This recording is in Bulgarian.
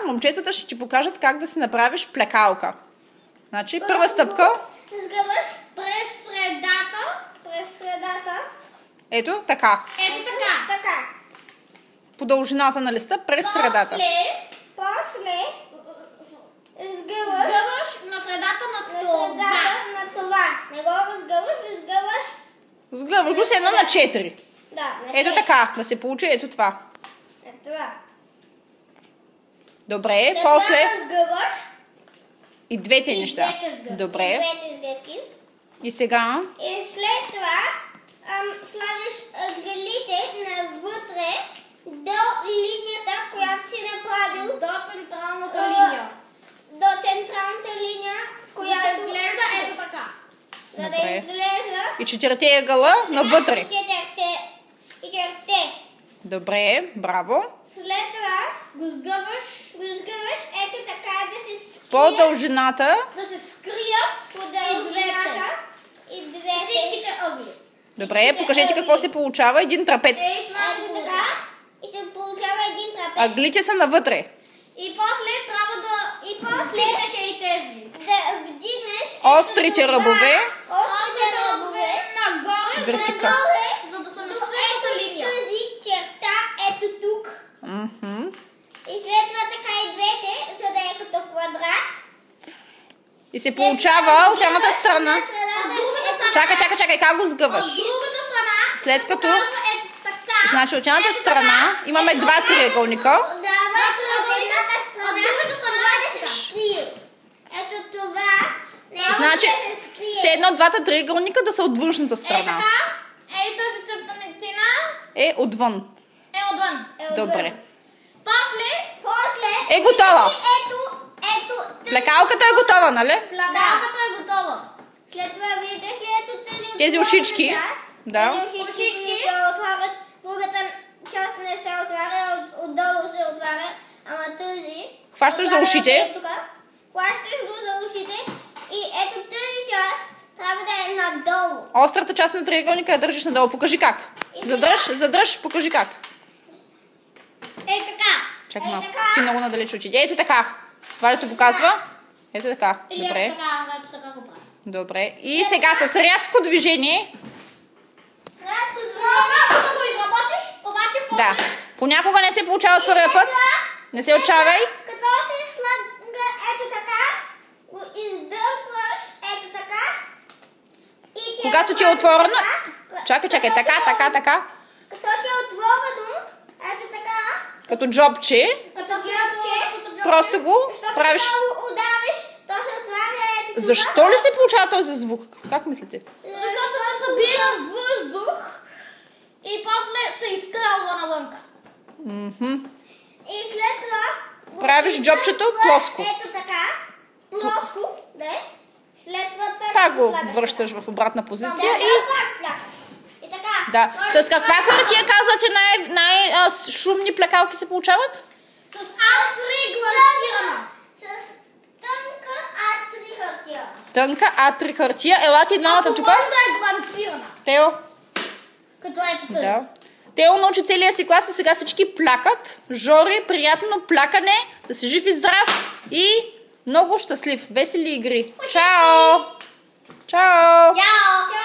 момчетата ще ти покажат как да си направиш плекалка. Значи, първа стъпка. Сгъваш през средата. Ето така. Така. По дължината на листа през средата. После сгъваш на средата на това. Не го сгъваш, Сгъваш го с едно на 4. Да, Ето така, да се получи ето това. Това. Добре, после Сгъваш. и двете неща. Добре. Двете сгъвки. И сега И след това слагаш ъглите навътре до линията, която си направил. До централната линия, която изглежда ето така. За да Добре. изглежда. и 4 ъгъла навътре. И четирите. Добре, браво. След това го сгъваш ето така да се скрият. По дължината. Да се скрият по дължината и двете. Всичките ъгли. Добре, покажете какво се получава. Един трапец. Ето така и се получава един трапец. Ъглите са навътре. И после трябва да вдигнеш и тези. Да вдигнеш Острите ръбове. Нагоре, Вертикално. за да са на същата линия. Тази черта ето тук. И след това така и двете, за да е като квадрат. И се получава от едната страна. Чакай. Чакай, как го сгъваш? От другата страна. След като... Ето така. Значи от едната страна имаме два триъгълника. От другата страна това да се скрие. Ето това. Значи, все едно двата триъгълника да са от външната страна. Ей тази цепнатина Е отвън. отвън. Добре. После Е готова. ето Плекалката е готова, нали? плакалката е готова. След това виждаш ли ето Тези ушички. Да. Тези ушички се отварят, другата част не се отваря, отдолу се отваря, ама тази... Хващаш за ушите. Хващаш го за ушите и ето тази част трябва да е надолу. Острата част на триъгълника я държиш надолу. Покажи как. Задръж, покажи как. Е така. Чакай малко. Ти много надалеч отиде. Ето така. Това ли показва? Ето така. Добре. Ето така го правя. Добре. И сега с рязко движение. Когато го изработиш, обаче Да. Понякога не се получава от първия път. Не се отчавай. Като се слага ето така, го издърпваш ето така. И Когато ти е отворено. Чакай. Така. Като ти е отворено, ето така. Като джобче. Просто го правиш. Когато удариш, то се отваря ето това. Защо ли се получава този звук? Как мислите? Защото се събира въздух и после се изстрелва навънка. И след това Правиш джобчето плоско. Ето така. Плоско, да. След това Пак го връщаш в обратна позиция и... И така. Да. С каква хартия казвате най-шумни плекалки се получават? С А3 гласирана. С тънка А3 хартия. Тънка А3 хартия. Елате и двамата тук. Може да е гланцирана. Тео. Като ето тази. Да. Тео научи целия си клас и сега всички плакат. Жори, приятно плакане. Да си жив и здрав. И много щастлив. Весели игри. Чао! Чао! Чао!